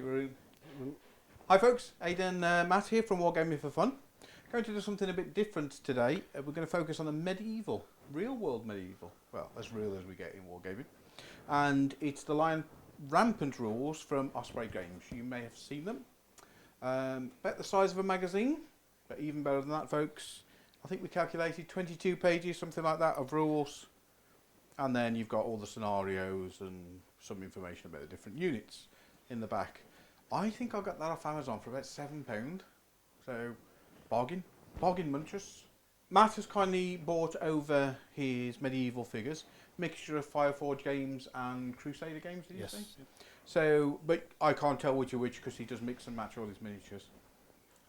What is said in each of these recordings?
you were in. Hi folks, Aidan, Matt here from Wargaming for Fun. Going to do something a bit different today. We're going to focus on the medieval, real world medieval. Well, as real as we get in Wargaming. And it's the Lion Rampant rules from Osprey Games. You may have seen them. About the size of a magazine, but even better than that, folks. I think we calculated 22 pages, something like that, of rules. And then you've got all the scenarios and some information about the different units in the back. I think I got that off Amazon for about £7. So, bargain munchers. Matt has kindly bought over his medieval figures, mixture of Fireforge games and Crusader games, did you say? So, but I can't tell which are which because he does mix and match all his miniatures.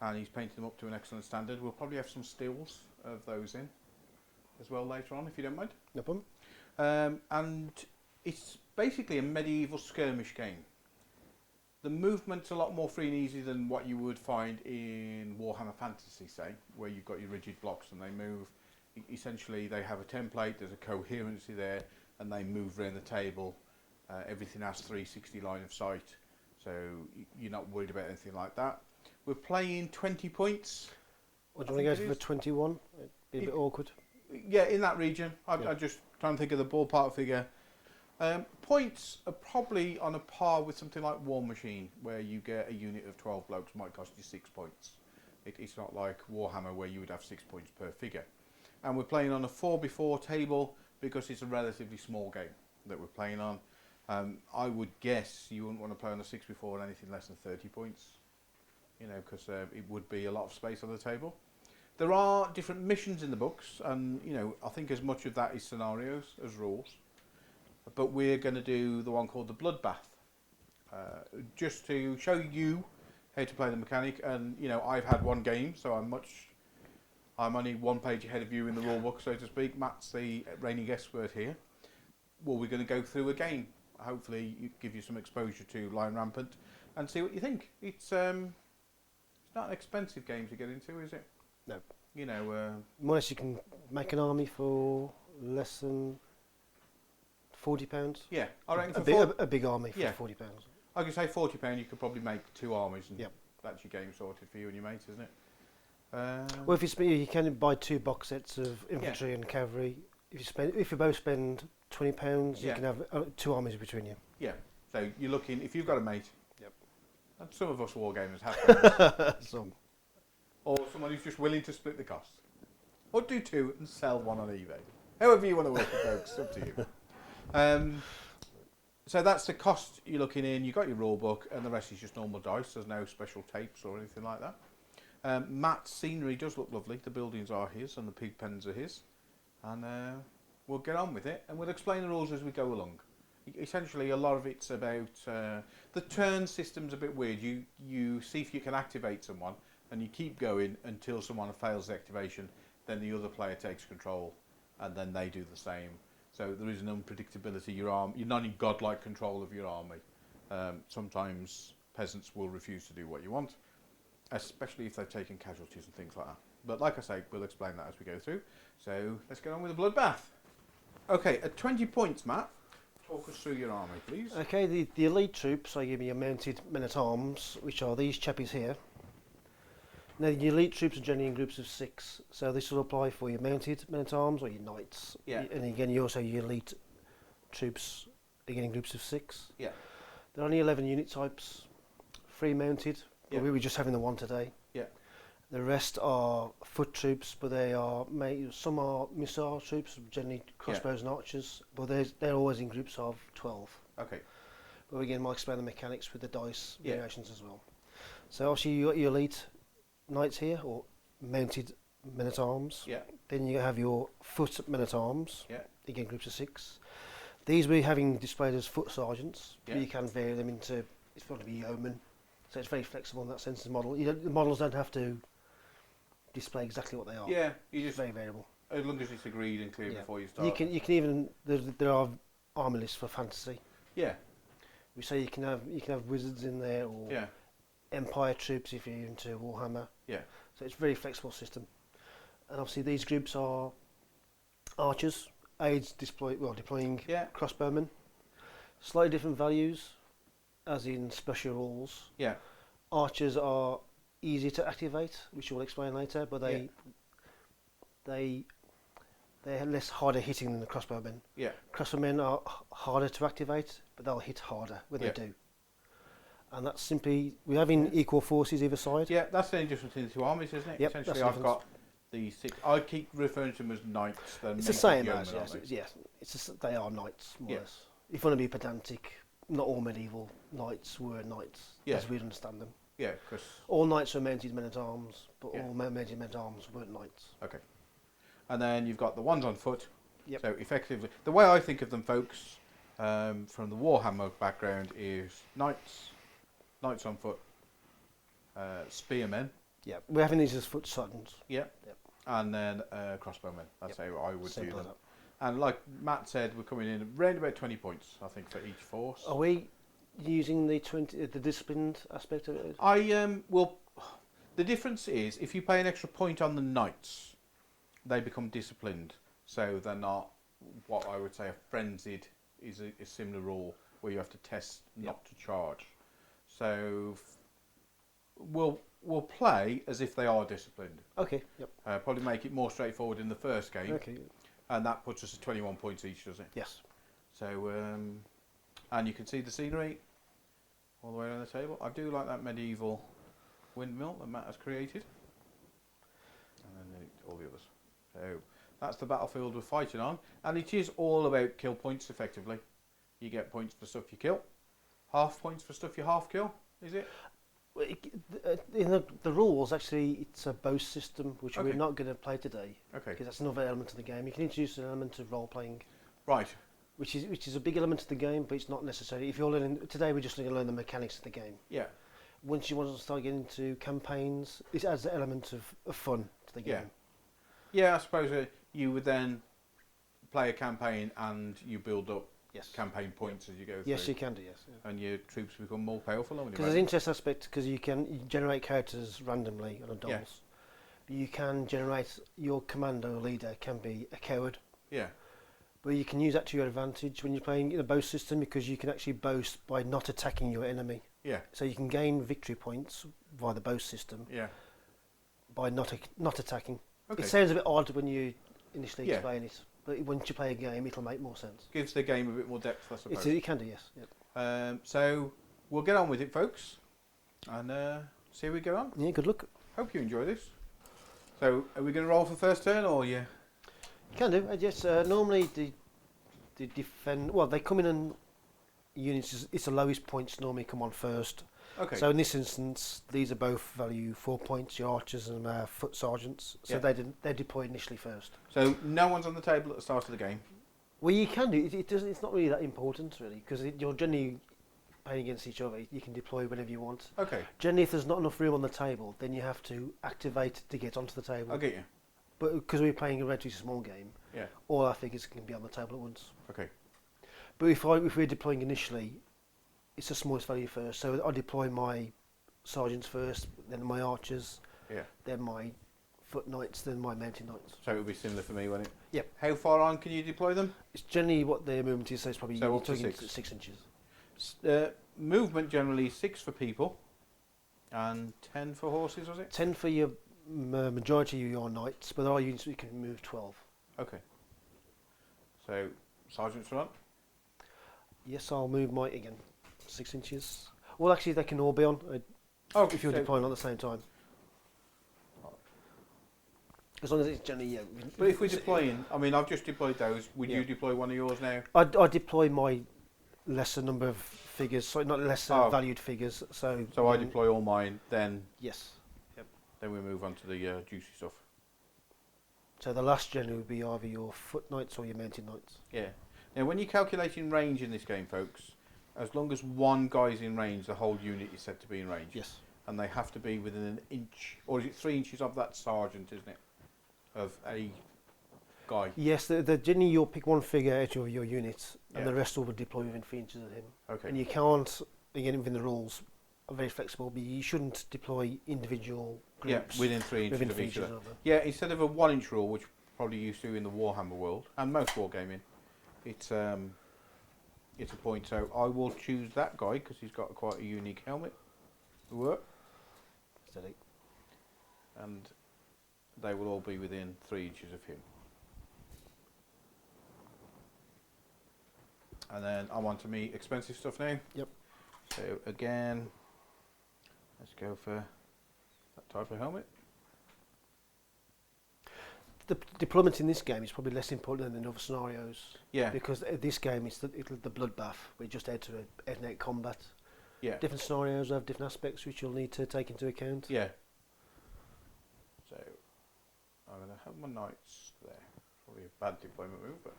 And he's painted them up to an excellent standard. We'll probably have some stills of those in as well later on, if you don't mind. No problem. And it's basically a medieval skirmish game. The movement's a lot more free and easy than what you would find in Warhammer Fantasy, say, where you've got your rigid blocks and they move. Essentially, they have a template, there's a coherency there, and they move around the table. Everything has 360 line of sight, so you're not worried about anything like that. We're playing 20 points. Or do you want to go for 21? It'd be a bit awkward. Yeah, in that region. I just trying to think of the ballpark figure. Points are probably on a par with something like War Machine, where you get a unit of 12 blokes might cost you 6 points. It's not like Warhammer where you would have 6 points per figure. And we're playing on a 4x4 table because it's a relatively small game that we're playing on. I would guess you wouldn't want to play on a 6x4 on anything less than 30 points, you know, because it would be a lot of space on the table. There are different missions in the books, and you know, I think as much of that is scenarios as rules. But we're going to do the one called the Bloodbath, just to show you how to play the mechanic. And you know, I've had one game, so I'm only 1 page ahead of you in the rule book, so to speak. Matt's the reigning expert here. Well, we're going to go through a game. Hopefully, give you some exposure to Lion Rampant and see what you think. It's not an expensive game to get into, is it? No. You know, more or less you can make an army for less than £40. Yeah, I reckon a big army for £40. I could say £40. You could probably make 2 armies, and yep. That's your game sorted for you and your mates, isn't it? Well, if you can buy 2 box sets of infantry and cavalry. If you both spend £20, you can have 2 armies between you. Yeah. So you're looking, if you've got a mate. Yep. And some of us wargamers have. Some. Or someone who's just willing to split the cost. Or do 2 and sell 1 on eBay. However you want to work it, folks. Up to you. So that's the cost you're looking in. You've got your rule book, and the rest is just normal dice. There's no special tapes or anything like that. Matt's scenery does look lovely. The buildings are his, and the pig pens are his. And we'll get on with it, and we'll explain the rules as we go along. Essentially, a lot of it's about the turn system's a bit weird. You see if you can activate someone, and you keep going until someone fails the activation. Then the other player takes control, and then they do the same. So there is an unpredictability. You're not in godlike control of your army. Sometimes peasants will refuse to do what you want, especially if they've taken casualties and things like that. But like I say, we'll explain that as we go through. So let's get on with the Bloodbath. Okay, at 20 points, Matt, talk us through your army, please. Okay, the elite troops, I give you your mounted men-at-arms, which are these chappies here. Now, the elite troops are generally in groups of 6, so this will apply for your mounted men-at-arms or your knights. Yeah. And again, you also your elite troops, again in groups of 6. Yeah. There are only 11 unit types, 3 mounted, Yeah. but we were just having the 1 today. Yeah. The rest are foot troops, but some are missile troops, generally crossbows and archers, but they're always in groups of 12. Okay. But again, I'll explain the mechanics with the dice variations as well. So obviously you got your elite knights here, or mounted men-at-arms. Yeah. Then you have your foot men-at-arms. Yeah. Again, groups of 6. These we're having displayed as foot sergeants. Yeah. But you can vary them into, it's got to be yeomen. So it's very flexible in that sense. The models don't have to display exactly what they are. Yeah, you just very variable. As long as it's agreed and clear before you start. You can even there are army lists for fantasy. Yeah. We say you can have wizards in there, or Empire troops if you're into Warhammer. Yeah. So it's a very flexible system. And obviously these groups are archers, aids deploying crossbowmen. Slightly different values. as in special rules. Yeah. Archers are easy to activate, which we'll explain later, but they're less harder hitting than the crossbowmen. Yeah. Crossbowmen are harder to activate, but they'll hit harder when they do. And that's simply, we're having equal forces either side. Yeah, that's the only difference in the two armies, isn't it? Yep, Essentially, that's the I've got the 6. I keep referring to them as knights. It's the same as, yes. They are knights, more or less. If you want to be pedantic, not all medieval knights were knights, as we understand them. Yeah, because all knights were mounted men-at-arms, but all mounted men-at-arms weren't knights. Okay. And then you've got the ones on foot. Yep. So effectively, the way I think of them, folks, from the Warhammer background, is knights on foot, spearmen. Yeah, we're having these as foot sergeants. Yeah. Yep. And then crossbowmen. That's how I would do them. And like Matt said, we're coming in around about 20 points, I think, for each force. Are we using the disciplined aspect of it? Well, the difference is if you pay an extra point on the knights, they become disciplined. So they're not what I would say a frenzied is a similar rule where you have to test not to charge. So we'll play as if they are disciplined. Okay. Yep. Probably make it more straightforward in the first game. Okay. And that puts us at 21 points each, does it? Yes. So, and you can see the scenery all the way around the table. I do like that medieval windmill that Matt has created. And then all the others. So that's the battlefield we're fighting on. And it is all about kill points, effectively. You get points for stuff you kill. Half points for stuff you half kill, is it? In the rules, actually, it's a boast system, which we're not going to play today. Okay. Because that's another element of the game. You can introduce an element of role playing. Right. Which is a big element of the game, but it's not necessary. If you're learning today, we're just going to learn the mechanics of the game. Yeah. Once you want to start getting into campaigns, it adds an element of fun to the game. Yeah, I suppose you would then play a campaign and you build up campaign points as you go through. Yes, you can do, yes. Yeah. And your troops become more powerful. Because there's an interesting aspect, because you generate characters randomly on a dolls. Yeah. You can generate, your commando leader can be a coward. Yeah. But you can use that to your advantage when you're playing in a boast system, because you can actually boast by not attacking your enemy. Yeah. So you can gain victory points via the boast system. Yeah. By not attacking. Okay. It sounds a bit odd when you initially explain it, but once you play a game, it'll make more sense. Gives the game a bit more depth, I suppose. It can do, yes. Yep. So we'll get on with it, folks, and see how we get on. Yeah, good luck. Hope you enjoy this. So, are we going to roll for first turn, or You can do. Yes. Normally, the defend. Well, they come in and units. It's the lowest points normally come on first. Okay. So in this instance, these are both value 4 points. Your archers and foot sergeants. So they deploy initially first. So no one's on the table at the start of the game. Well, you can do. It doesn't. It's not really that important, really, because you're generally playing against each other. You can deploy whenever you want. Okay. Generally, if there's not enough room on the table, then you have to activate to get onto the table. I get you. But because we're playing a relatively small game, yeah, all our figures can be on the table at once. Okay. But if we're deploying initially, it's the smallest value first. So I deploy my sergeants first, then my archers, then my foot knights, then my mounted knights. So it would be similar for me, wouldn't it? Yep. How far on can you deploy them? It's generally what their movement is. So it's probably up to 6. 6 inches. Movement generally 6 for people, and 10 for horses, was it? 10 for your majority of your knights, but there are units that can move 12. Okay. So sergeants front. Yes, I'll move my again 6 inches. Well, actually, they can all be on. If you're deploying at the same time. As long as it's generally But if we're deploying, I mean, I've just deployed those. Would you deploy one of yours now? I deploy my lesser number of figures, so not lesser valued figures. So I deploy all mine, then yes. Yep. Then we move on to the juicy stuff. So the last generally would be either your foot knights or your mounted knights. Yeah. Now, when you're calculating range in this game, folks, as long as one guy's in range, the whole unit is said to be in range. Yes. And they have to be within an inch, or is it 3 inches of that sergeant, isn't it? Of a guy. Yes, generally you'll pick one figure out of your unit, and the rest will deploy within 3 inches of him. Okay. And you can't, again, within the rules, are very flexible, but you shouldn't deploy individual groups. Yeah, within 3 inches of each other. Of them. Yeah, instead of a 1 inch rule, which probably used to in the Warhammer world, and most wargaming, it's it's a point. So I will choose that guy because he's got quite a unique helmet. Work. Steady. And they will all be within 3 inches of him. And then I'm on to me expensive stuff now. Yep. So again, let's go for that type of helmet. The deployment in this game is probably less important than in other scenarios. Yeah. Because this game is the bloodbath. We just head to head-to-head combat. Yeah. Different scenarios have different aspects which you'll need to take into account. Yeah. So I'm going to have my knights there. Probably a bad deployment move, but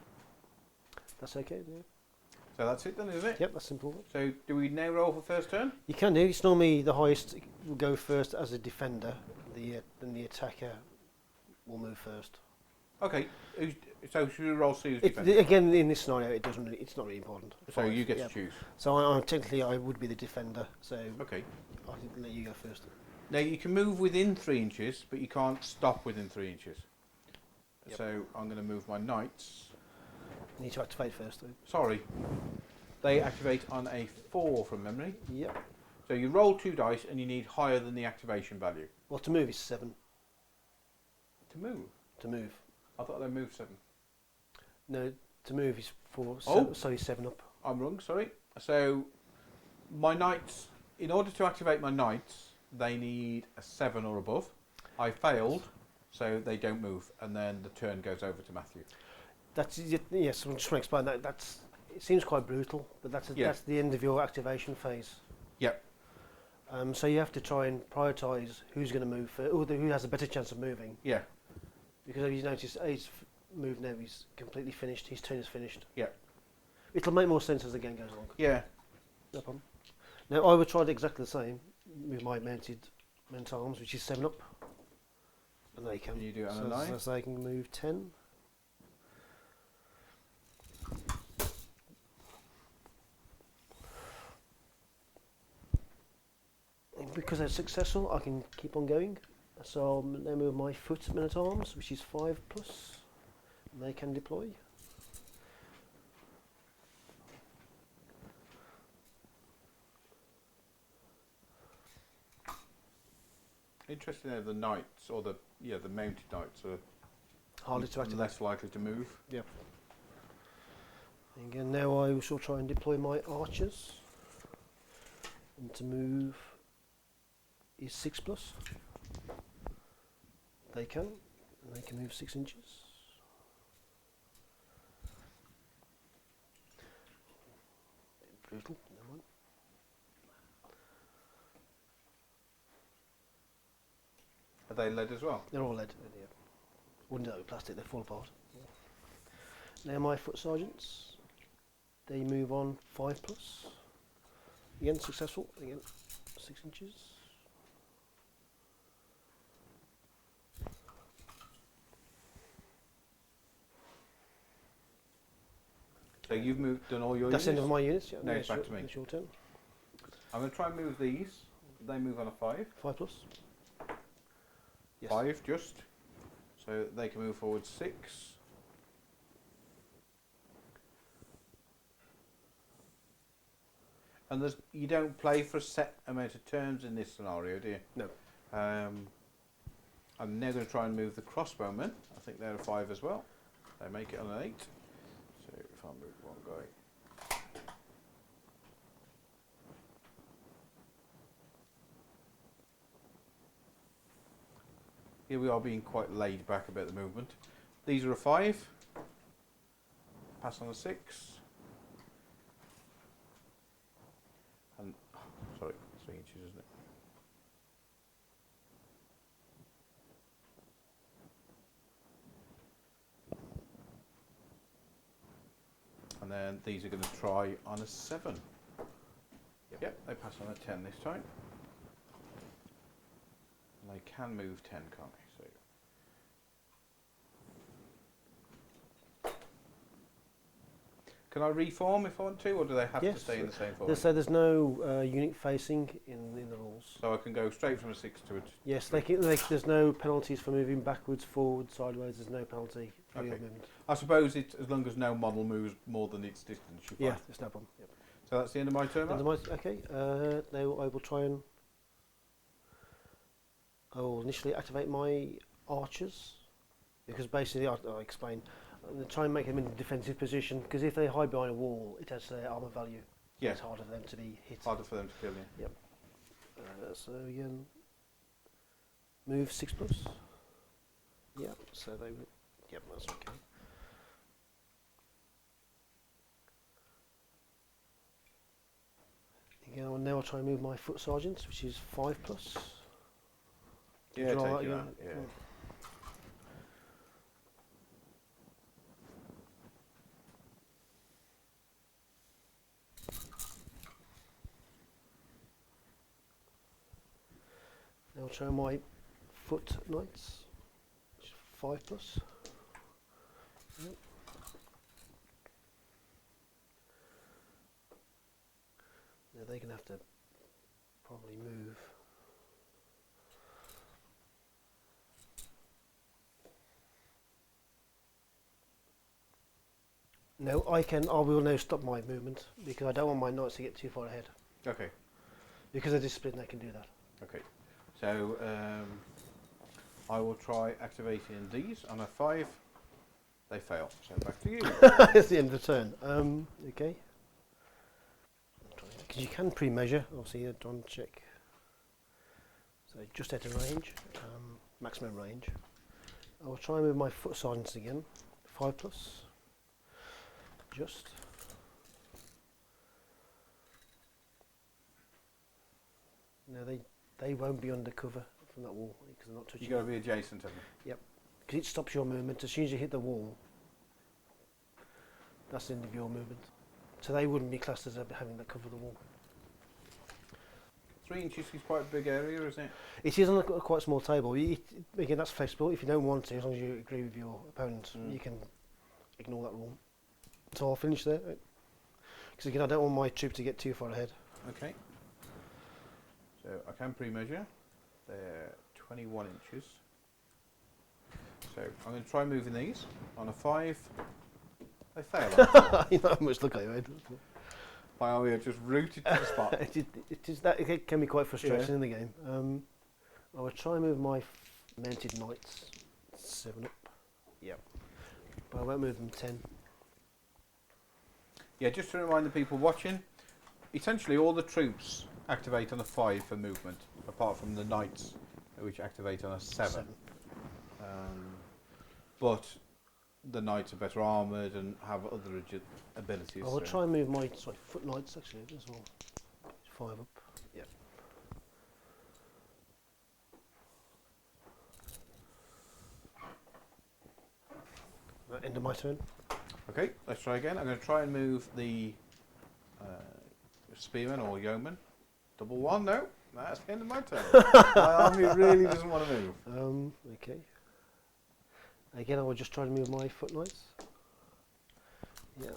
That's okay, yeah. so that's it then, isn't it? Yep, that's simple. So do we now roll for first turn? You can do. It's normally the highest will go first as a defender. Then the attacker will move first. Okay. So should we roll C as defender? Again, in this scenario, it's not really important. So you get to choose. So technically, I would be the defender. So Okay. I can let you go first. Now you can move within 3 inches, but you can't stop within 3 inches. Yep. So I'm going to move my knights. You need to activate first, though. Sorry. They activate on a 4 from memory. Yep. So you roll 2 dice and you need higher than the activation value. Well, to move is 7. To move? To move. I thought they moved 7. No, to move is 4. Oh. Sorry, 7 up. I'm wrong, sorry. So my knights, in order to activate my knights, they need a 7 or above. I failed, so they don't move, and then the turn goes over to Matthew. Yes. I'm just trying to explain that. It seems quite brutal, but that's the end of your activation phase. Yep. So you have to try and prioritise who's going to move first, or who has a better chance of moving. Yeah. Because as you notice, he's moved now. He's completely finished. His turn is finished. Yeah. It'll make more sense as the game goes along. Yeah. No problem. Now I would try exactly the same with my mounted arms, which is 7 up, and they can. You do it on a 9. So they can move 10. And because they're successful, I can keep on going. So I'll now move my foot men-at-arms, which is 5+. And they can deploy. Interesting how the knights, or the mounted knights are Harder to activate. less likely to move. Yep. Again, now I shall try and deploy my archers. And to move is 6+. They can. And they can move 6 inches. Brutal. Never mind. Are they lead as well? They're all lead. Yeah. Wouldn't do it with plastic. They fall apart. Now my foot sergeants. They move on 5+. Again, successful. Again, 6 inches. So you've done all your That's units? the end of my units. Yeah, No, it's back to me. It's your turn. I'm going to try and move these. They move on a 5. 5+. Yes. 5 just. So they can move forward 6. And you don't play for a set amount of turns in this scenario, do you? No. I'm now going to try and move the crossbowmen. I think they're a 5 as well. They make it on an 8. So if I move one guy. Here we are being quite laid back about the movement. These are a 5. Pass on a 6. And, sorry, 3 inches, isn't it? And then these are going to try on a 7. Yep, they pass on a 10 this time. And they can move 10, can't they? So, can I reform if I want to, or do they have to stay in the same form? So there's no unit facing in the rules. So I can go straight from a 6 to a... Yes, there's no penalties for moving backwards, forward, sideways. There's no penalty Carry Okay. your movement. I suppose it, as long as no model moves more than its distance, you're Yeah, fine. there's no problem. Yep. So that's the end of my turn. Okay. Now I will try and. I will initially activate my archers because basically I'll explain. I'm try and make them in a defensive position because if they hide behind a wall, it has their armor value. Yeah. It's harder for them to be hit. Harder for them to kill you. Yep. So again, move 6+. Yep. So they. Yep, that's okay. Again, now I'll try and move my foot sergeants, which is 5+. Yeah, Draw take you again. out. Yeah. Now I'll try my foot knights, which is 5+. Yep. Now they're going to have to probably move. No, I will now stop my movement because I don't want my knights to get too far ahead. Okay. Because of discipline, they can do that. Okay. So I will try activating these on a 5. They fail. So back to you. It's the end of the turn. Okay. Because you can pre-measure, obviously, don't check. So just out of range, maximum range. I will try and move my foot sergeants again, 5+. Just. No, they won't be under cover from that wall because they're not touching. You've got to be adjacent to them. Yep. Because it stops your movement. As soon as you hit the wall, that's the end of your movement. So they wouldn't be classed as having that cover the wall. 3 inches is quite a big area, isn't it? It is on a quite small table. Again, that's flexible. If you don't want to, as long as you agree with your opponent, you can ignore that rule. So I'll finish there. Because again, I don't want my troop to get too far ahead. Okay. So I can pre-measure. They're 21 inches. So I'm going to try moving these on a 5. They fail. You know how much look I made. My army are just rooted to the spot. It can be quite frustrating in the game. I will try and move my mounted knights 7 up. Yep. But I won't move them 10. Yeah, just to remind the people watching, essentially all the troops activate on a 5 for movement, apart from the knights, which activate on a 7. But the knights are better armoured and have other abilities. I will try and move my foot knights actually as well. 5 up. Yep. End of my turn. Okay, let's try again. I'm going to try and move the spearmen or yeomen. Double 1, no. That's the end of my turn. My army really doesn't want to move. Okay. Again, I will just try to move my foot knights. Yeah.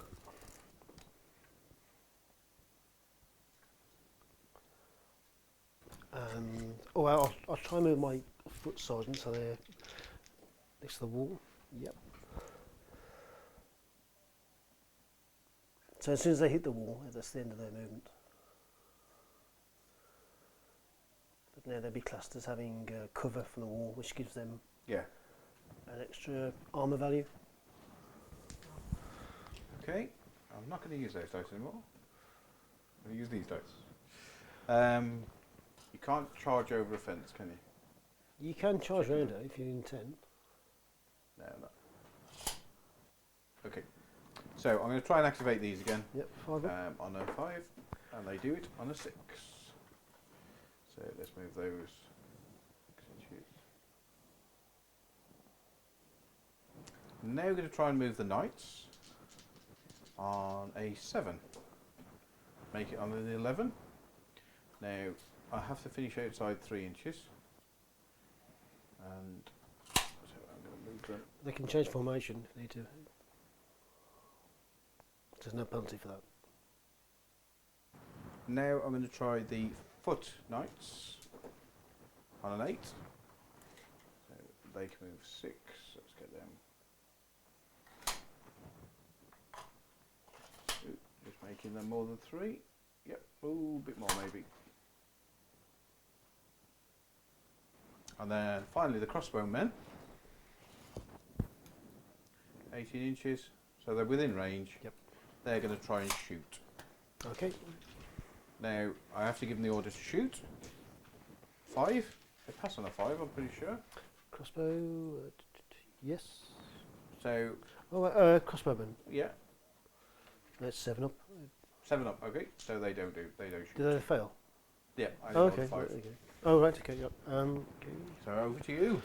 I'll try and move my foot sergeants so they're next to the wall. Yep. So as soon as they hit the wall, that's the end of their movement. But now they'll be classed as having cover from the wall, which gives them an extra armour value. Okay, I'm not going to use those dice anymore. I'm going to use these dice. You can't charge over a fence, can you? You can charge around it if you intend. No, no. Okay, so I'm going to try and activate these again. Yep, 5 up. On a 5, and they do it on a 6. So let's move those. Now we're going to try and move the knights on a 7. Make it on an 11. Now I have to finish outside 3 inches. And so I'm going to move them. They can change formation if they need to. There's no penalty for that. Now I'm going to try the foot knights on an 8. So they can move 6. Let's get them. making them more than 3. Yep, ooh, a bit more maybe. And then finally the crossbow men. 18 inches, so they're within range. Yep. They're going to try and shoot. Okay. Now, I have to give them the order to shoot. 5. They pass on a 5, I'm pretty sure. Crossbow, yes. So... Oh, crossbowman. Yeah. That's 7 up. 7 up, okay. So they don't shoot. Did they fail? Yeah, I Oh, rolled okay. 5. Right, okay. Oh, right, okay, yep. Okay. So over to you.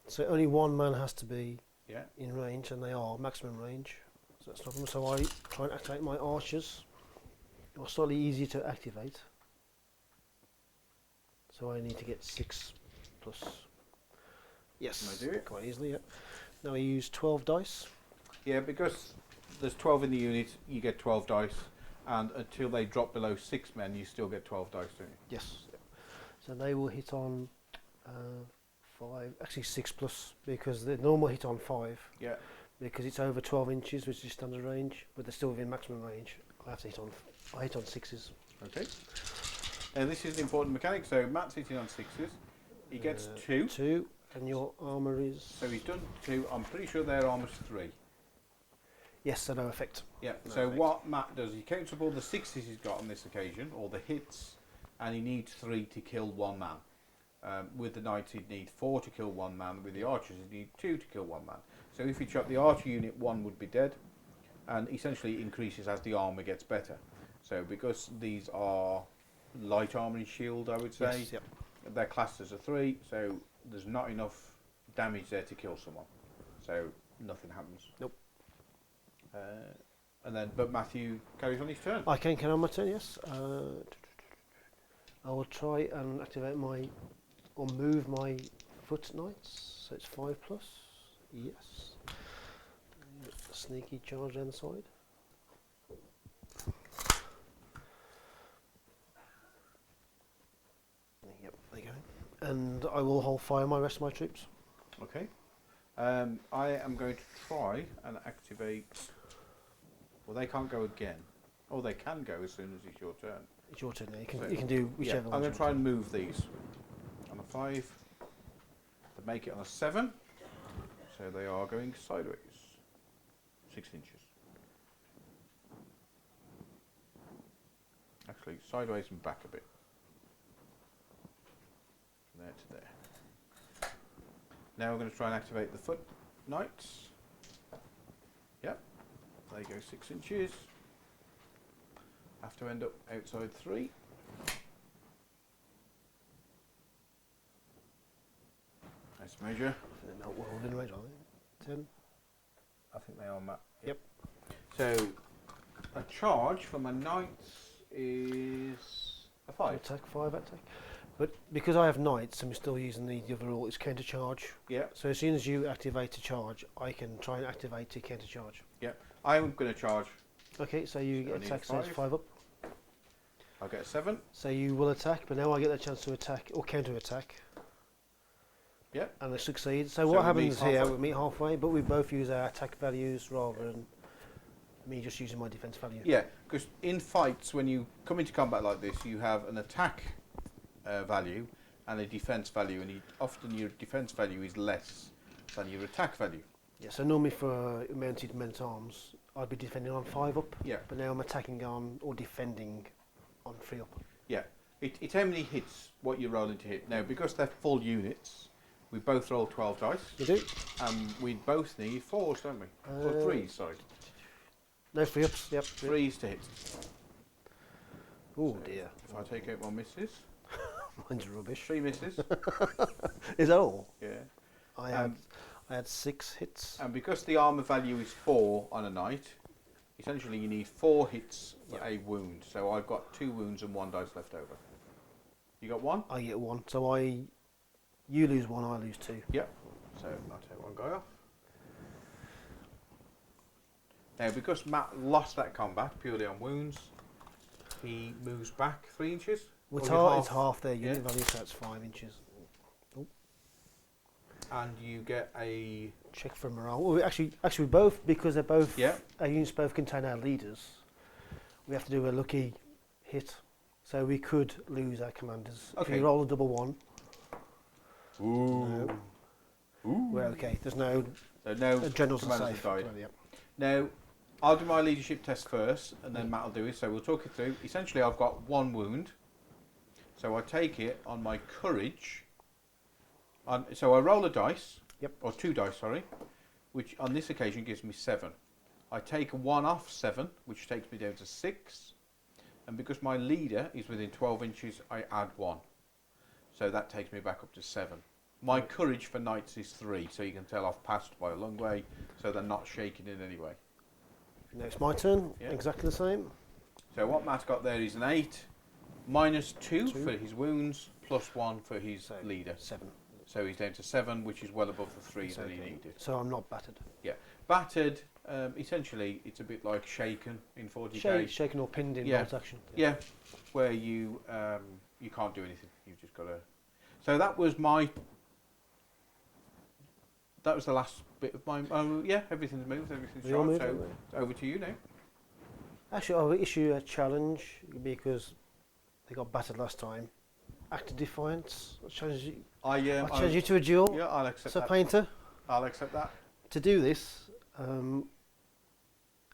So only one man has to be Yeah. in range, and they are maximum range. So that's not a problem. So I try and activate my archers. They're slightly easier to activate. So I need to get 6 plus. Yes, Can I do it? quite easily. Yeah. Now I use 12 dice. Yeah, because there's 12 in the unit, you get 12 dice, and until they drop below 6 men, you still get 12 dice, don't you? Yes. So they will hit on 5, actually 6 plus, because the normal hit on 5. Yeah. Because it's over 12 inches, which is standard range, but they're still within maximum range. I have to hit on. I hit on 6s. Okay. And this is an important mechanic. So Matt's hitting on 6s. He gets 2. 2, and your armour is. So he's done 2. I'm pretty sure their armour's 3. Yes, so no effect. Yeah. No so effect. what Matt does, he counts up all the 6s he's got on this occasion, or the hits, and he needs 3 to kill 1 man. With the knights, he'd need 4 to kill 1 man. With the archers, he'd need 2 to kill 1 man. So if he shot the archer unit, 1 would be dead, and essentially it increases as the armour gets better. So because these are light armour and shield, I would say, Yes, yep. they're classed as a 3, so there's not enough damage there to kill someone. So nothing happens. Nope. And then, but Matthew carries on his turn. I can on my turn, yes. I will try and activate my, or move my foot knights, so it's 5 plus. Yes. Sneaky charge down the side. Yep, there you go. And I will hold fire on my rest of my troops. Okay. I am going to try and activate. Well, they can't go again. Oh, they can go as soon as it's your turn. It's your turn now. You So, can do whichever Yeah, one. I'm going to try and move these on a 5 to make it on a 7. So they are going sideways, 6 inches. Actually, sideways and back a bit. From there to there. Now we're going to try and activate the foot knights. Yep, they go 6 inches. Have to end up outside 3. Nice measure. They're not well within range, are they? 10. I think they are, Matt. Yep. So, a charge for my knights is a 5. Attack 5 attack. But because I have knights and we're still using the other rule, it's counter charge. Yeah. So as soon as you activate a charge, I can try and activate a counter charge. Yeah. I'm going to charge. Okay, so you So I get need attack, a so it's 5. 5 up. I'll get a 7. So you will attack, but now I get the chance to attack or counter attack. Yeah. And I succeed. So So what we happens meet here? halfway. We meet halfway, but we both use our attack values rather than me just using my defense value. Yeah, because in fights, when you come into combat like this, you have an attack value and a defense value, and often your defense value is less than your attack value. Yeah. So normally for mounted men at arms, I'd be defending on 5 up. Yeah. But now I'm attacking on or defending on 3 up. Yeah. It's how many hits, what you're rolling to hit. Now, because they're full units, we both roll 12 dice. You do? And we both need 4s, don't we? Or 3s, sorry. No 3 ups. Yep. 3s to hit. Oh So dear. If I take out my misses, Mine's rubbish. 3 misses. Is that all? Yeah. I had 6 hits. And because the armour value is 4 on a knight, essentially you need 4 hits for Yep. a wound. So I've got 2 wounds and 1 dice left over. You got 1? I get 1. So you lose 1, I lose 2. Yep. So I'll take 1 guy off. Now, because Matt lost that combat purely on wounds, he moves back 3 inches. Well, Or you're it's half their unit yeah. value, so that's 5 inches. Oh. and you get a check for morale. Well, actually, both, because they're both yeah. our units both contain our leaders. We have to do a lucky hit, so we could lose our commanders. Okay. If you roll a double one, Ooh. no, Ooh. we're okay. There's no commanders generals are have safe. died. Yeah. Now, I'll do my leadership test first, and then Matt will do it. So we'll talk it through. Essentially, I've got 1 wound, so I take it on my courage. So I roll a dice, or 2 dice, sorry, which on this occasion gives me 7. I take 1 off 7, which takes me down to 6, and because my leader is within 12 inches, I add 1. So that takes me back up to 7. My courage for knights is 3, so you can tell I've passed by a long way, so they're not shaking in any way. Now it's my turn. Yeah. Exactly the same. So what Matt's got there is an 8, minus 2 for his wounds, plus 1 for his leader. 7. So he's down to 7, which is well above the 3 that he needed. So I'm not battered. Yeah. Battered, essentially, it's a bit like shaken in 40k. Shaken or pinned in bolt action. Yeah, where you you can't do anything. You've just got to... So that was my... That was the last bit of my... yeah, everything's moved, everything's shot. So over to you now. Actually, I'll issue a challenge because they got battered last time. Act of defiance. I'll challenge you. I'll challenge you to a duel. Yeah, I'll accept so that. Painter. I'll accept that. To do this, actually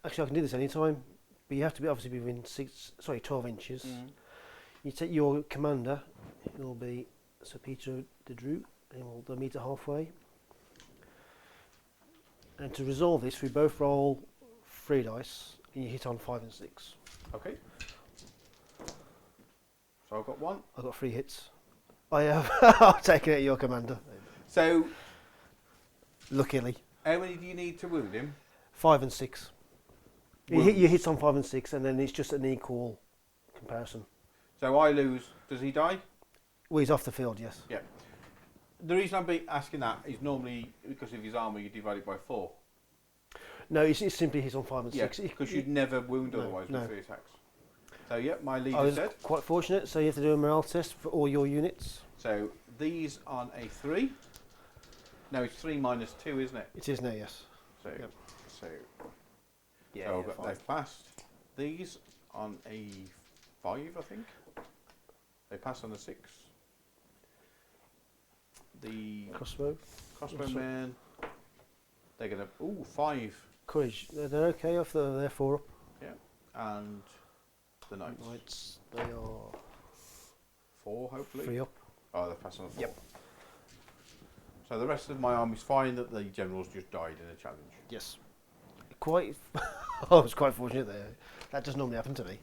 I can do this anytime, but you have to be obviously be within 12 inches. You take your commander. It will be Sir Peter de Drew, and they'll meet at halfway. And to resolve this, we both roll 3 dice, and you hit on 5 and 6. Okay. So I've got 1. I've got 3 hits. I have. I've taken it at your commander. So, luckily. How many do you need to wound him? 5 and 6. You hit on 5 and 6, and then it's just an equal comparison. So I lose. Does he die? Well, he's off the field, yes. Yeah. The reason I'm asking that is normally because of his armour, you divide it by 4. No, it's simply hit on 5 and 6. Because you'd never wound otherwise with 3 attacks. So, yeah, my leader I was said. quite fortunate, so you have to do a morale test for all your units. So, these on a 3. No, it's 3 minus 2, isn't it? It is now, yes. So, yeah, so they've passed. These on a 5, I think. They pass on a 6. The crossbowmen, they're going to... 5. Courage. They're okay off they're 4 up. Yeah. And the knights. They are 4, hopefully. 3 up. Oh, they're passing on 4. Yep. So the rest of my army's fine that the generals just died in a challenge. Yes. I was quite fortunate there. That does normally happen to me.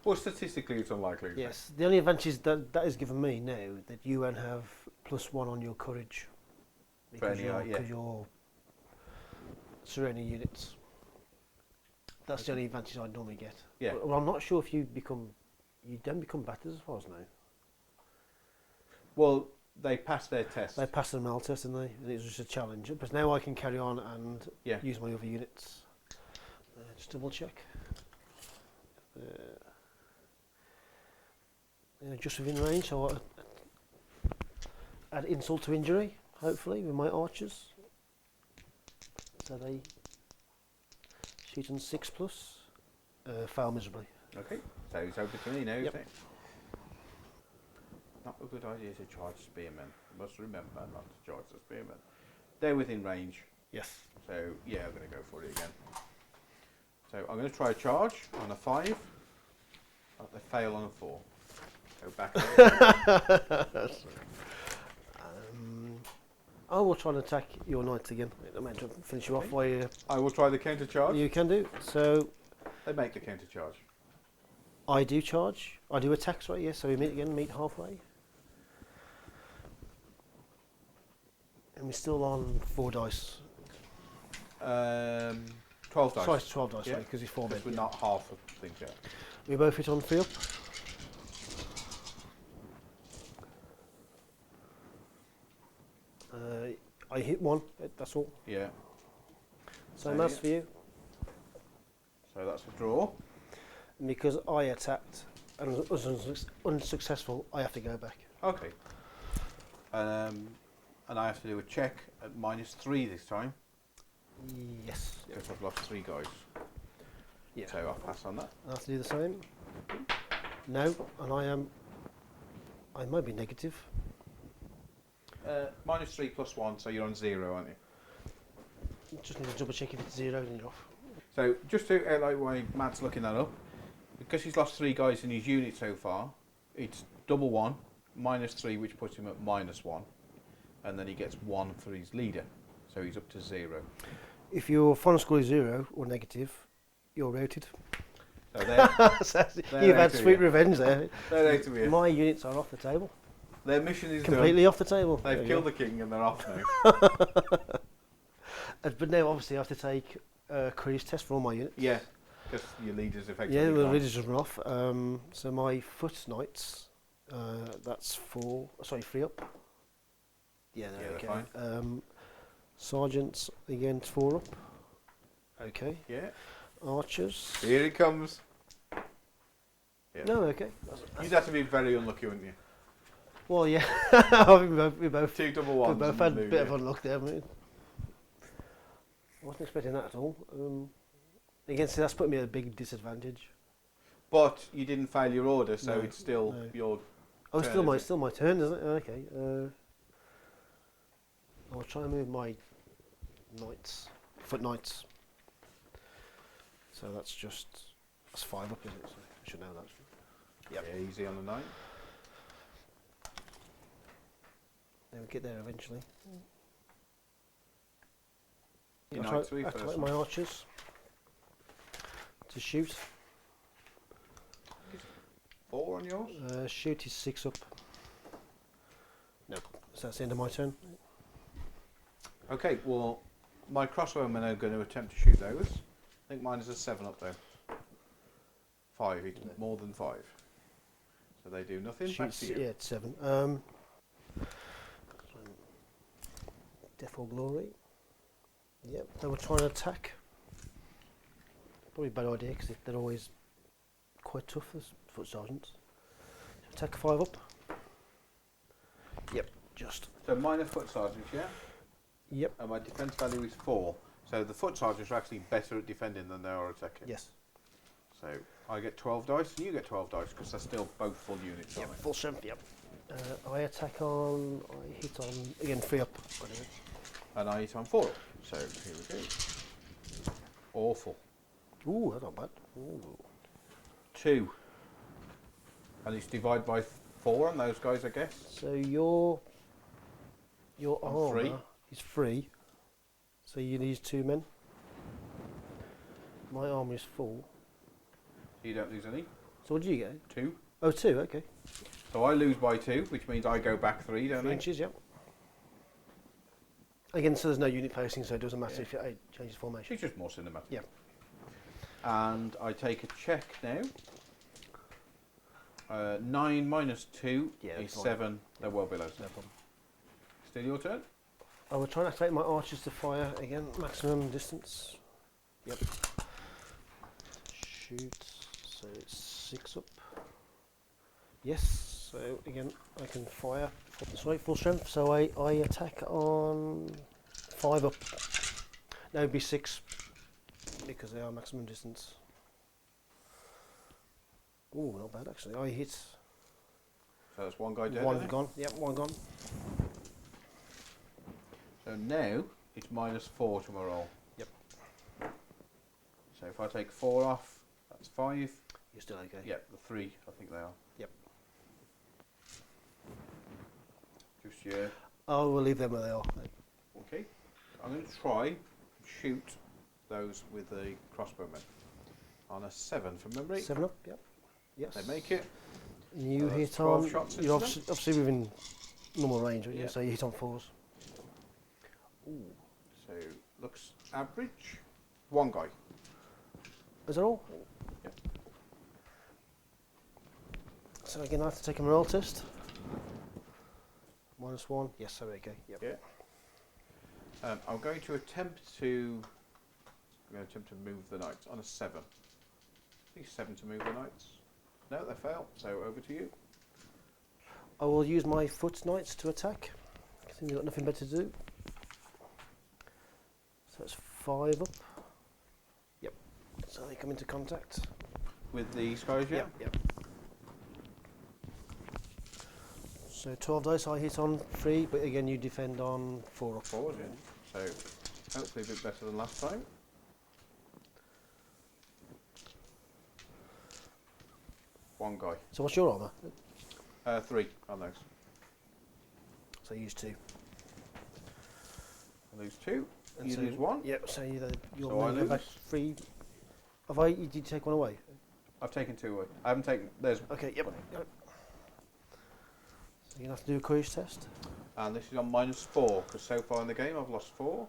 Well, statistically, it's unlikely. Yes. The only advantage that has given me now that you won't have +1 on your courage because you're surrounding units. That's the only advantage I normally get. Yeah. Well, I'm not sure if you don't become batters as far as I know. Well, they passed their test. They passed the morale test, didn't they? And it was just a challenge. But now I can carry on and use my other units. Just double check. Just within range, so I'll add insult to injury, hopefully, with my archers. So they shoot on 6+, fail miserably. Okay, so it's over to me now, Yep. isn't it? Not a good idea to charge spearmen. You must remember not to charge the spearmen. They're within range. Yes. So, yeah, I'm going to go for it again. So, I'm going to try a charge on a 5. But they fail on a 4. Go back. I will try and attack your knights again. I meant to finish you off while you... I will try the counter charge. You can do. So... They make the counter charge. I do charge. I do attacks, right? Yes, so we meet halfway. And we're still on 4 dice. 12 dice. Sorry, 12 dice, because it's 4 men. We're not half of things yet. We both hit on 3 up. I hit 1, that's all. Yeah. So that's for you. So that's a draw. And because I attacked and was unsuccessful, I have to go back. Okay. and I have to do a check at -3 this time Yes. because I've lost 3 guys. Yeah. So I'll pass on that. I have to do the same. No, and I might be negative. -3 plus 1, so you're on 0, aren't you? Just need to double check if it's 0, then you're off. So just to outline why Matt's looking that up, because he's lost 3 guys in his unit so far, it's double 1, -3, which puts him at -1, and then he gets 1 for his leader, so he's up to 0. If your final score is 0 or negative, you're routed. So they're, So they're you've out had of sweet here. revenge there. They're out of here. My units are off the table. Their mission is Completely done. off the table. They've killed the king and they're off now. But now, obviously, I have to take a cruise test for all my units. Yeah, because your leader's effectively Yeah, the gone. leaders just run off. So my foot knights, that's 3 up. Yeah, there Yeah, we they're go. Sergeants, again, 4 up. Okay. Yeah, Archers. here he comes. Yeah. No, okay. You'd have to be very unlucky, wouldn't you? Well, yeah. we both 2 double we ones. both and had a blue, bit of yeah. unluck there. I wasn't expecting that at all. Again, see, that's put me at a big disadvantage. But you didn't fail your order, so No, it's still no. your. Oh, turn, still is it? my turn, isn't it? Okay. I'll try and move my knights, foot knights. So that's 5 up, isn't it? So I should know that. Yep. Yeah, easy on the 9. Then we get there eventually. Your I'll knights three try first. my archers to shoot. 4 on yours. Shoot is 6 up. Nope. So that's the end of my turn. Okay, well, my crossbowmen are going to attempt to shoot those. I think mine is a 7 up though. 5, it's more than 5. So they do nothing. Back Shoots, to you. yeah, it's 7. Death or Glory. Yep, they were trying to attack. Probably a bad idea because they're always quite tough as foot sergeants. Attack 5 up. Yep, just. So mine are foot sergeants, yeah? Yep. And my defence value is 4. So the foot sergeants are actually better at defending than they are attacking. Yes. So I get 12 dice, and you get 12 dice because they're still both full units. Yep, Aren't they? full strength, yep. I attack on, I hit on, again, 3 up. And I hit on 4. So here we go. Awful. Ooh, that's not bad. Ooh. 2. And it's divided by 4 on those guys, I guess. So your I'm armour 3. is 3. So you need 2 men. My armour is full. You don't lose any. So what did you get? 2. Oh, 2, okay. So I lose by 2, which means I go back 3, don't 3 I? inches, yep. Again, so there's no unit posting, so it doesn't matter Yeah. if it changes formation. It's just more cinematic. Yep. And I take a check now. 9 minus 2 Yeah, is that's fine. 7. They're well below 7. No problem. Still your turn? I will try and activate my archers to fire again, maximum distance. Yep. Shoot, so it's 6 up. Yes, so again, I can fire. Full strength, so I attack on 5 up. No, it'd be 6, because they are maximum distance. Ooh, not bad actually. I hit So that's one guy dead. one isn't it? gone. Yep, one gone. So now it's -4 to my roll. Yep. So if I take 4 off, that's 5. You're still okay. Yep, the 3, I think they are. Yep. Just yeah. I will leave them where they are. Okay. I'm going to try and shoot those with the crossbowmen on a 7 from memory. 7 up. Yep. Yes. They make it. You So that's hit 12 on. shots You're into them? obviously within normal range, aren't you? Yeah. So you hit on 4s. Ooh. So looks average. One guy. Is that all? Yep. So again, I have to take a morale test. -1. Yes, so okay. Yep. Yeah. I'm going to attempt to. I'm going to attempt to move the knights on a 7. I think 7 to move the knights. No, they fail. So over to you. I will use my foot knights to attack. think they've got nothing better to do. So that's 5 up. Yep. So they come into contact. With these guys, yeah? Yep. So 12 dice, I hit on 3, but again you defend on 4 up. 4, yeah. So hopefully a bit better than last time. One guy. So what's your armour? 3 on those. So you use 2. I lose 2. And You so lose 1. Yep, so you're So I lose. back 3. Did you take one away? I've taken 2 away. I haven't taken. There's. Okay, yep. So you're going to have to do a courage test. And this is on -4 because so far in the game I've lost 4.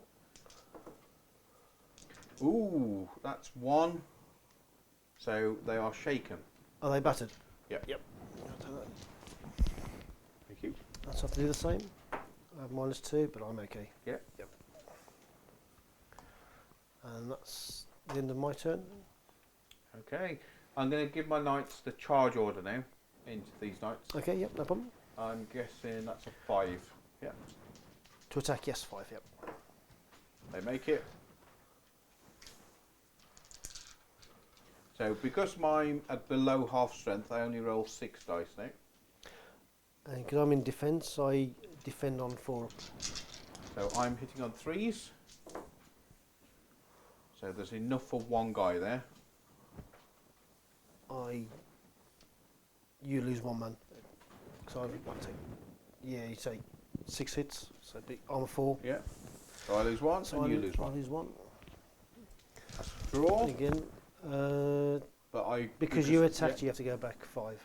Ooh, that's 1. So they are shaken. Are they battered? Yep. Yep. Thank you. That's have to do the same. I have -2, but I'm okay. Yep. And that's the end of my turn. Okay. I'm going to give my knights the charge order now into these knights. Okay, yep, no problem. I'm guessing that's a 5. Yeah. To attack, yes, 5, yep. They make it. So because mine at below half strength, I only roll 6 dice now. And because I'm in defence, I defend on 4 up. So I'm hitting on 3s. So there's enough for 1 guy there. You lose 1 man. So you take 6 hits, so it'd be armour 4. Yeah. So I lose 1 So and you lose 1. I lose 1. That's a draw. And again, But because you attacked, you have to go back 5.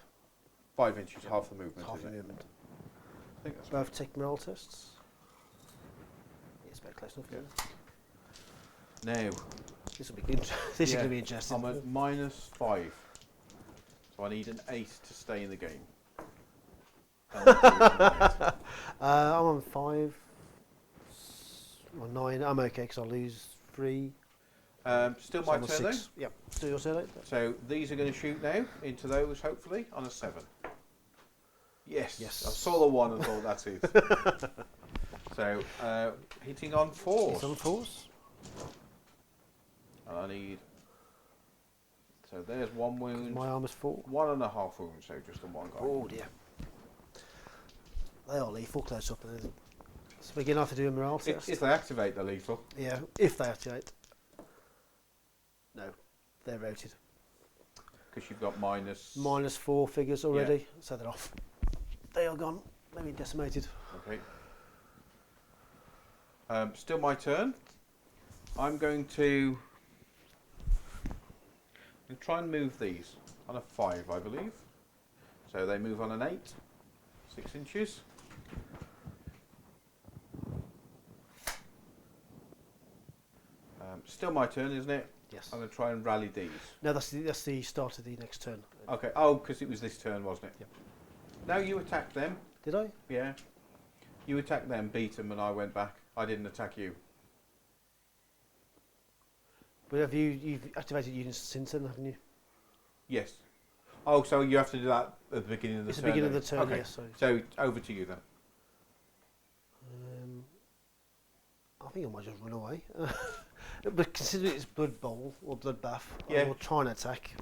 5 inches, half the movement. Half Is the it? movement. I think that's Both take morale tests. Yeah, it's about close enough. Yeah. Now, This will be good. This is going to be interesting. I'm at -5, so I need an 8 to stay in the game. I'm on 5 or 9. I'm okay because I'll lose 3. Still So my I'm on turn though. 6. Yep. Still your turn. So these are going to shoot now into those, hopefully, on a 7. Yes. Yes. I saw the 1 and thought that's it. So hitting on 4. It's on 4s. And I need. So there's 1 wound. My armour's 4. 1.5 wounds, so just on 1 guy. Oh dear. They are lethal close up. So we're going to have to do a morale test. If they activate, they're lethal. Yeah, if they activate. No, they're routed. Because you've got minus. -4 figures already, so they're off. They are gone. Maybe decimated. Okay. Still my turn. I'm going to try and move these on a 5, I believe. So they move on an 8, 6 inches. Still my turn, isn't it? Yes. I'm going to try and rally these. No, that's the start of the next turn. Okay. Oh, because it was this turn, wasn't it? Yep. Now you attacked them. Did I? Yeah. You attacked them, beat them, and I went back. I didn't attack you. But you've activated units since then, haven't you? Yes. Oh, so you have to do that at the beginning of the It's turn. the beginning then? of the turn, Okay. yes. So over to you then. I think I might just run away. But considering it's Blood Bowl or Blood Bath, Yeah. I will try and attack.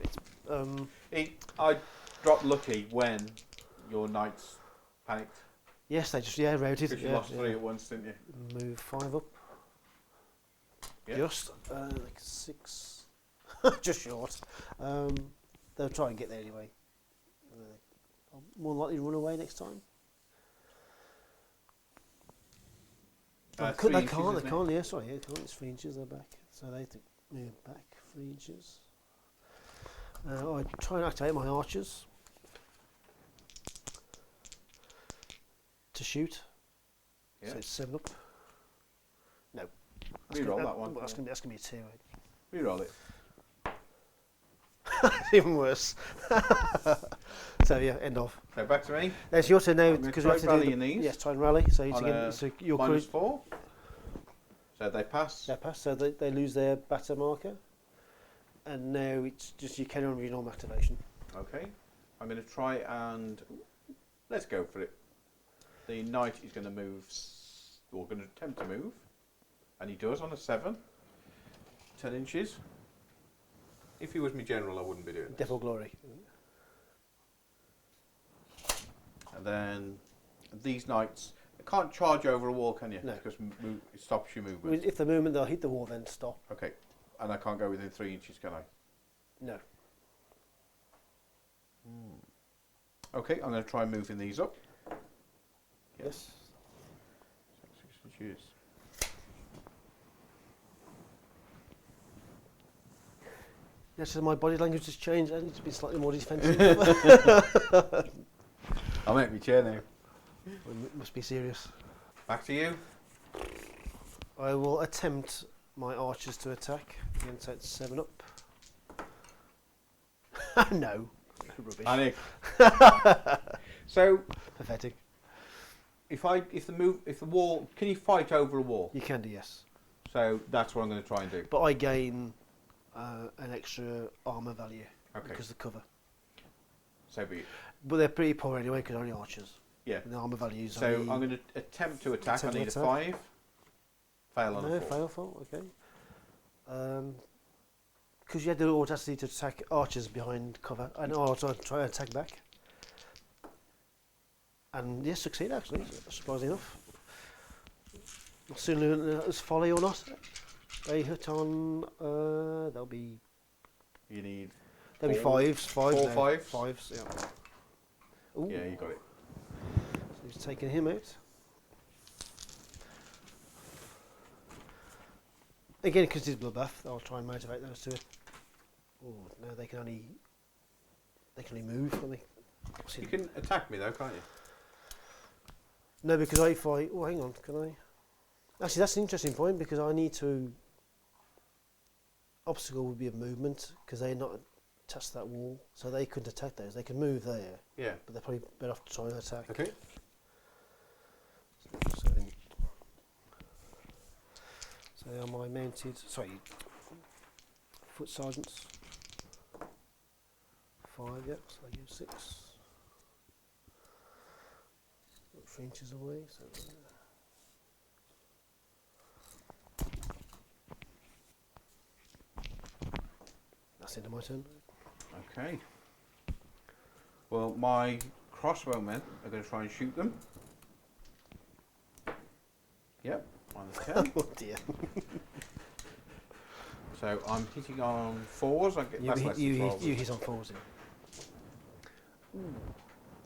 I dropped lucky when your knights panicked. Yes, they just routed. Because you lost 3 at once, didn't you? Move 5 up. Yep. Just like 6, just short. They'll try and get there anyway. I'll more likely to run away next time. They 3 can't. inches, They isn't it? can't. Yeah, sorry. They can't. It's 3 inches. They're back, so they have to move back 3 inches. I try and activate my archers to shoot. Yeah. So it's 7 up. No. Reroll that one. That's gonna be a 2. Reroll it. Even worse. So yeah, end of. So back to me. It's your turn now I'm gonna because try we have to rally do in these. Yes, try and rally. So On your -4. So they pass. They pass. So they lose their batter marker, and now it's just you carry on with your normal activation. Okay. I'm going to try and let's go for it. The knight is going to move or going to attempt to move, and he does on a 7, 10 inches. If he was my general, I wouldn't be doing this. Devil Glory. And then these knights, they can't charge over a wall, can you? No. Because it stops your movement. If the movement, they'll hit the wall, then stop. Okay. And I can't go within 3 inches, can I? No. Okay, I'm going to try moving these up. Yes. 6 inches. Yeah, so my body language has changed. I need to be slightly more defensive. I'll make me chair now. Must be serious. Back to you. I will attempt my archers to attack against that 7 up. No. Rubbish. Panic. So, Pathetic. if the wall, can you fight over a wall? You can do, yes. So that's what I'm going to try and do. But I gain an extra armour value because of the cover. So be it. But they're pretty poor anyway because they're only archers. Yeah. And the armour values. So I'm going to attempt to attack. I need a 5. Fail on a 4. Fail, okay. Because you had the audacity to attack archers behind cover, and I'll try and attack back. And yes, succeed actually, surprisingly enough. Not soon as folly or not. They hit on. They'll be. You need. There'll be 5s. 4 5s. 5s. Yeah. Ooh. Yeah, you got it. So he's taking him out. Again, because he's bloodbath, I'll try and motivate those two. Oh no, they can only move, can't they? You can attack me though, can't you? No, because if I... Oh, hang on, can I? Actually, that's an interesting point, because I need to... Obstacle would be a movement, because they're not attached to that wall, so they couldn't attack those. They can move there, Yeah. but they're probably better off to try and attack. Okay. So they are my mounted... Sorry, foot sergeants. 5, yep, so I use 6. 3 inches away, so... That's the end of my turn. Okay. Well, my crossbowmen are going to try and shoot them. Yep, on a 10. Oh dear. So I'm hitting on 4s. I get, that's less than 12. You hit on 4s, yeah.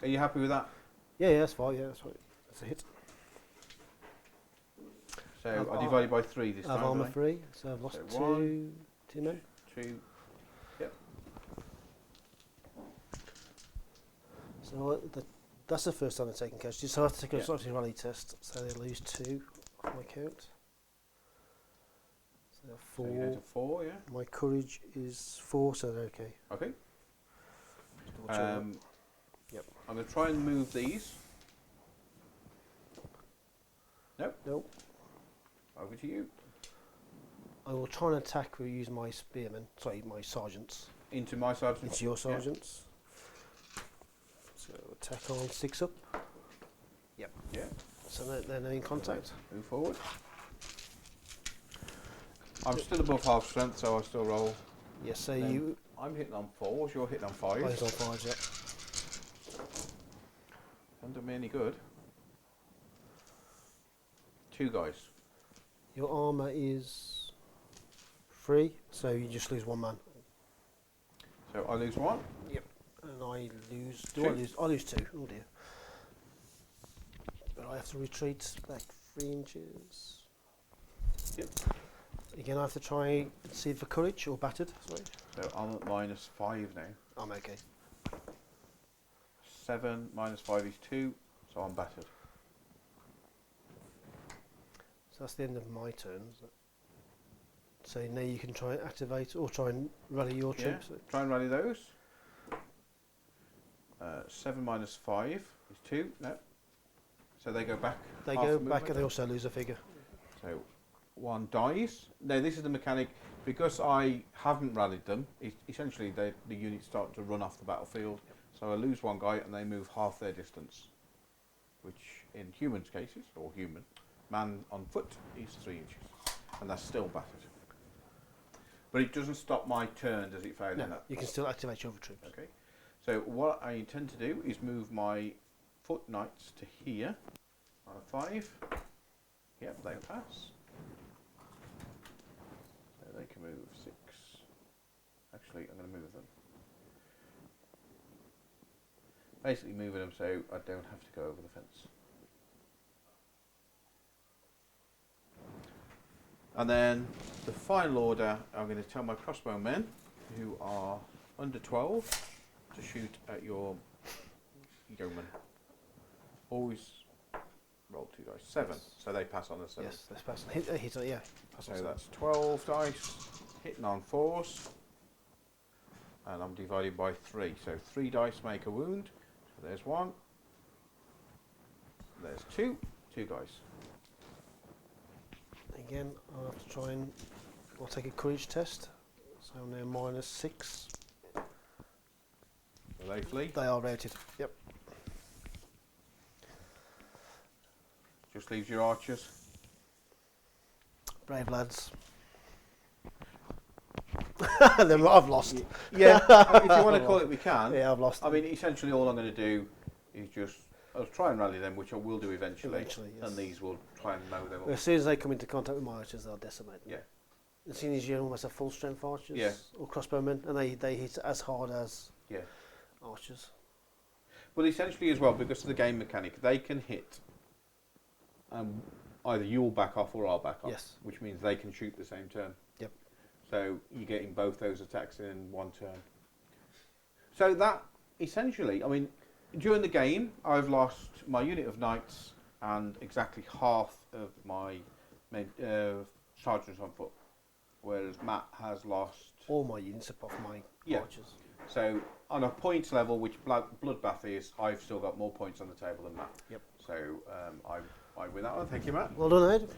Are you happy with that? Yeah, that's fine, yeah, that's right. That's a hit. So I divided by 3 this time. I've armour don't I? 3, so I've lost So 2 men. 2. Yep. So that's the first time they're taking casualties. So I have to take a Yeah. sort of rally test, so they lose 2 off my count. So they're So you go 4. to 4, yeah? My courage is 4, so they're okay. Okay. Just double check that. Yep. I'm going to try and move these. Nope. Over to you. I will try and attack with using my spearmen. Sorry, my sergeants. Into my sergeant. Into your sergeants. So attack on 6 up. Yep. Yeah. So they're in contact. Move forward. I'm still above half strength, so I still roll. Yes, so you... I'm hitting on 4s, you're hitting on 5s. I was on 5s, yeah. Hasn't done me any good. 2 guys. Your armour is 3, so you just lose 1 man. So I lose 1. Yep. And I lose... Two. I lose 2. Oh dear. But I have to retreat back 3 inches. Yep. Again, I have to try and see for courage or battered. Sorry. So I'm at -5 now. I'm okay. 7 minus 5 is 2, so I'm battered. So that's the end of my turn. So now you can try and activate or try and rally your troops. Try and rally those. 7 minus 5 is 2. No. So they go back. They half go the back movement. and they also lose a figure. So 1 dies. Now this is the mechanic. Because I haven't rallied them, essentially the units start to run off the battlefield. Yep. So I lose 1 guy and they move half their distance. Which in humans' cases, or human, man on foot is 3 inches, and that's still battered. But it doesn't stop my turn, does it, fail in No, that? you can still activate your other troops. Okay. So what I intend to do is move my foot knights to here on a 5. Yep, they'll pass. So they can move 6. Actually, I'm going to move them. Basically moving them so I don't have to go over the fence. And then the final order, I'm going to tell my crossbow men, who are under 12, to shoot at your yeoman. Always roll 2 dice. 7, so they pass on the 7. Yes, let's pass. Hit it, yeah. Pass So on that's 12 dice, hitting on 4s, and I'm dividing by 3. So 3 dice make a wound. So there's 1, there's 2 dice. Again, I'll have to try and I'll take a courage test. So now -6. So they flee. They are rated. Yep. Just leaves your archers. Brave lads. I've lost. Yeah, if you want to call it, we can. Yeah, I've lost. I mean, essentially all I'm going to do is just, I'll try and rally them, which I will do eventually. Eventually, yes. And these will try and mow them up. As soon as they come into contact with my archers, they'll decimate them. Yeah. And seeing as you almost have full strength archers Yeah. or crossbowmen, and they hit as hard as Yeah. archers. Well, essentially as well, because of the game mechanic, they can hit either you'll back off or I'll back off. Yes. Which means they can shoot the same turn. Yep. So you're getting both those attacks in one turn. So that, essentially, I mean, during the game, I've lost my unit of knights and exactly half of my sergeants on foot, whereas Matt has lost All my units apart from my archers. So on a points level, which Bloodbath is, I've still got more points on the table than Matt. Yep. So I win that one. Thank you, Matt. Well done, Ed.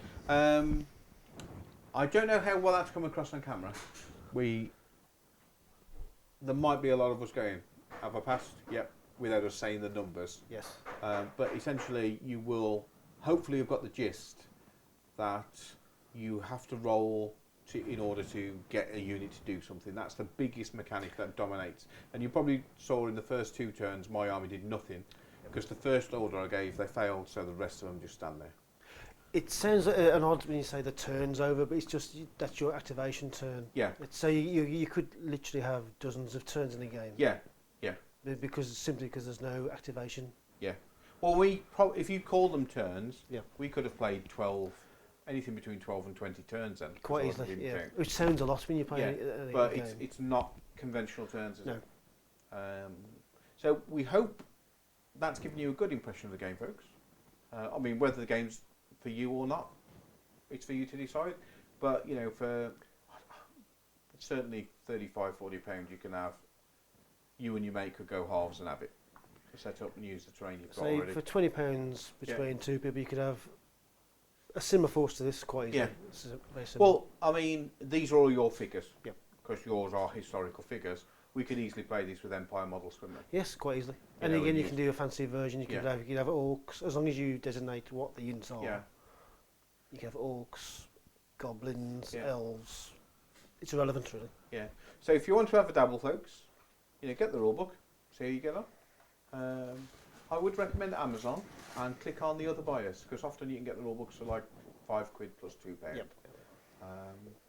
I don't know how well that's come across on camera. There might be a lot of us going, have I passed? Yep. Without us saying the numbers. Yes. But essentially, you will hopefully have got the gist that you have to roll in order to get a unit to do something. That's the biggest mechanic that dominates. And you probably saw in the first 2 turns, my army did nothing because the first order I gave, they failed, so the rest of them just stand there. It sounds an odd when you say the turn's over, but it's just that's your activation turn. Yeah. So you could literally have dozens of turns in a game. Yeah. Yeah. Because there's no activation. Yeah. Well, if you call them turns, yeah, we could have played 12, anything between 12 and 20 turns then. Quite easily, yeah. Which sounds a lot when you play a but game. it's not conventional turns, is no. it? So we hope that's given you a good impression of the game, folks. I mean, whether the game's for you or not, it's for you to decide. But, you know, for certainly £35–40, you can have, you and your mate could go halves and have it. Set up and use the terrain you've got already. For £20 between 2 people, you could have a similar force to this quite easily. Yeah. Very similar. Well, I mean, these are all your figures. Yep. Because yours are historical figures. We could easily play these with Empire models, couldn't we? Yes, quite easily. And again, you can do a fancy version. You can have orcs, as long as you designate what the units are. Yeah. You can have orcs, goblins, Yeah. elves. It's irrelevant, really. Yeah. So if you want to have a dabble, folks, get the rule book. See how you get on. I would recommend Amazon and click on the other buyers because often you can get the rule books for like £5 plus £2. Yep.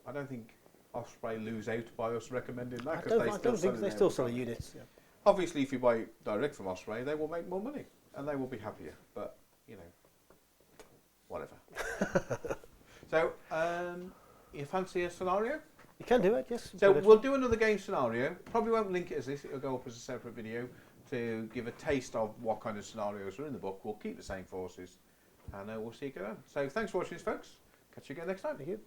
I don't think Osprey lose out by us recommending that I because don't think they still sell units. Yeah. Obviously, if you buy direct from Osprey, they will make more money and they will be happier. But whatever. So, you fancy a scenario? You can do it, yes. So we'll do another game scenario. Probably won't link it as this. It'll go up as a separate video to give a taste of what kind of scenarios are in the book. We'll keep the same forces, and we'll see you go on. So thanks for watching this, folks. Catch you again next time. Thank you.